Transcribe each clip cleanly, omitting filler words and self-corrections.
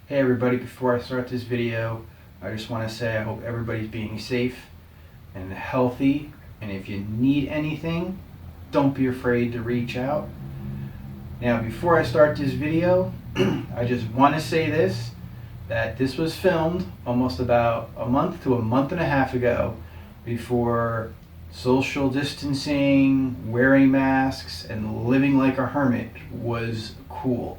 Hey everybody, before I start this video, I just want to say I hope everybody's being safe and healthy, and if you need anything, don't be afraid to reach out. Now before I start this video, I just want to say that this was filmed almost about a month to a month and a half ago, before social distancing, wearing masks, and living like a hermit was cool.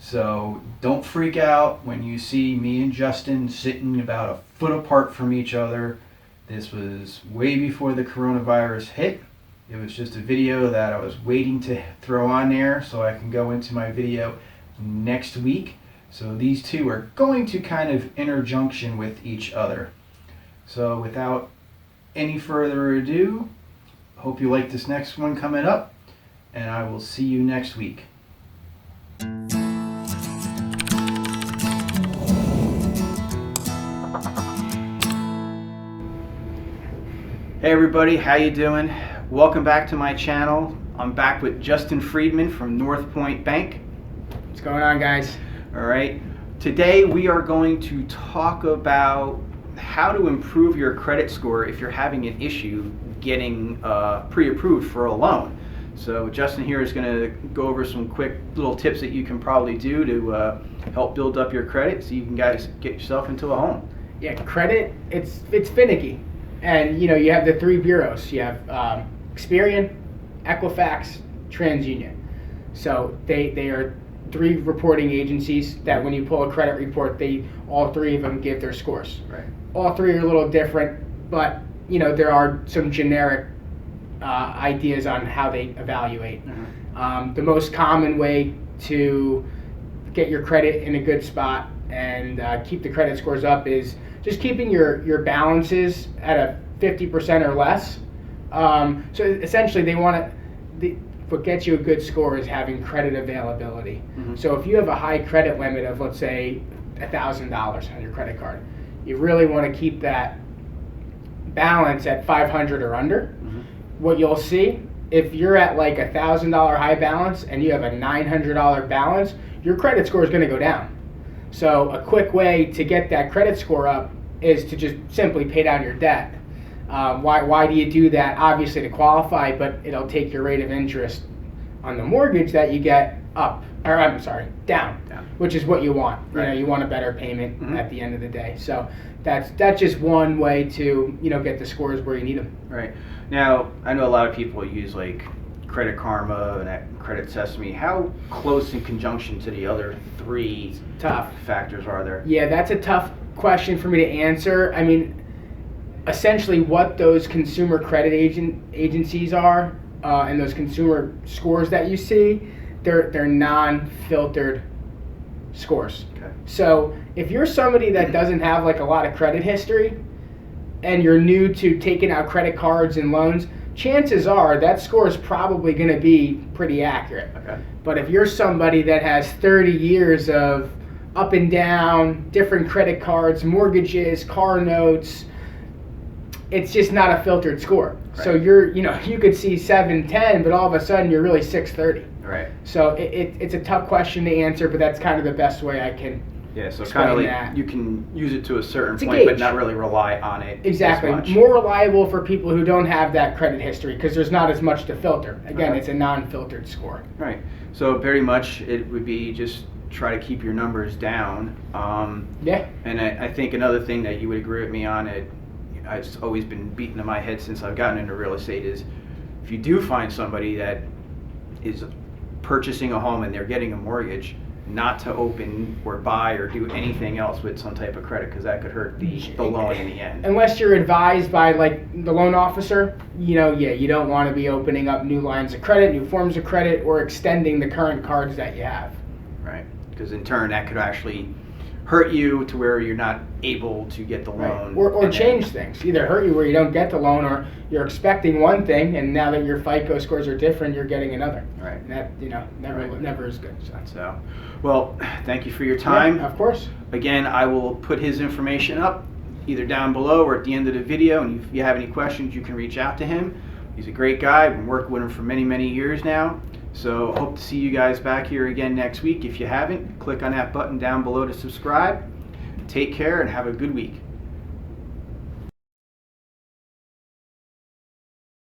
So don't freak out when you see me and Justin sitting about a foot apart from each other. This was way before the coronavirus hit. It was just a video that I was waiting to throw on there so I can go into my video next week. So these two are going to kind of interjunction with each other. So without any further ado, hope you like this next one coming up, and I will see you next week. Hey everybody, how you doing? Welcome back to my channel. I'm back with Justin Freedman from Northpointe Bank. What's going on, guys? All right. Today we are going to talk about how to improve your credit score if you're having an issue getting pre-approved for a loan. So Justin here is going to go over some quick little tips that you can probably do to help build up your credit so you can guys get yourself into a home. Yeah, credit, it's finicky. And you have the three bureaus. You have Experian, Equifax, TransUnion. So they are three reporting agencies that when you pull a credit report, all three of them give their scores. Right. All three are a little different, but there are some generic ideas on how they evaluate. Mm-hmm. The most common way to get your credit in a good spot and keep the credit scores up is just keeping your balances at a 50% or less. So essentially, what gets you a good score is having credit availability. Mm-hmm. So if you have a high credit limit of, let's say, $1,000 on your credit card, you really want to keep that balance at 500 or under. Mm-hmm. What you'll see, if you're at like $1,000 high balance and you have a $900 balance, your credit score is going to go down. So a quick way to get that credit score up is to just simply pay down your debt. Why do you do that? Obviously to qualify, but it'll take your rate of interest on the mortgage that you get up, or down. Which is what you want. Right. You want a better payment. Mm-hmm. At the end of the day. So that's just one way to get the scores where you need them. Right. Now I know a lot of people use like Credit Karma and Credit Sesame. How close in conjunction to the other three tough factors are there? Yeah, that's a tough question for me to answer. I mean, essentially what those consumer credit agencies are and those consumer scores that you see, they're non-filtered scores. Okay. So if you're somebody that doesn't have like a lot of credit history and you're new to taking out credit cards and loans, chances are that score is probably going to be pretty accurate. Okay. But if you're somebody that has 30 years of up and down, different credit cards, mortgages, car notes, it's just not a filtered score. Right. So you could see 710, but all of a sudden you're really 630. Right. So it's a tough question to answer, but that's kind of the best way I can. Yeah, so kind of like that. You can use it to a certain point, gauge, but not really rely on it. Exactly. As much. More reliable for people who don't have that credit history because there's not as much to filter. Again, It's a non-filtered score. Right. So very much it would be just try to keep your numbers down. Yeah. And I think another thing that you would agree with me on, I've always been beaten in my head since I've gotten into real estate, is if you do find somebody that is purchasing a home and they're getting a mortgage, not to open or buy or do anything else with some type of credit, because that could hurt the loan in the end. Unless you're advised by like the loan officer, you don't want to be opening up new lines of credit, new forms of credit, or extending the current cards that you have. Right, because in turn that could actually hurt you to where you're not able to get the loan. Right. Or change things. Either hurt you where you don't get the loan, or you're expecting one thing, and now that your FICO scores are different, you're getting another. Right. And that never is good. So, well, thank you for your time. Yeah, of course. Again, I will put his information up either down below or at the end of the video, and if you have any questions, you can reach out to him. He's a great guy. I've been working with him for many, many years now. So hope to see you guys back here again next week. If you haven't, click on that button down below to subscribe. Take care and have a good week.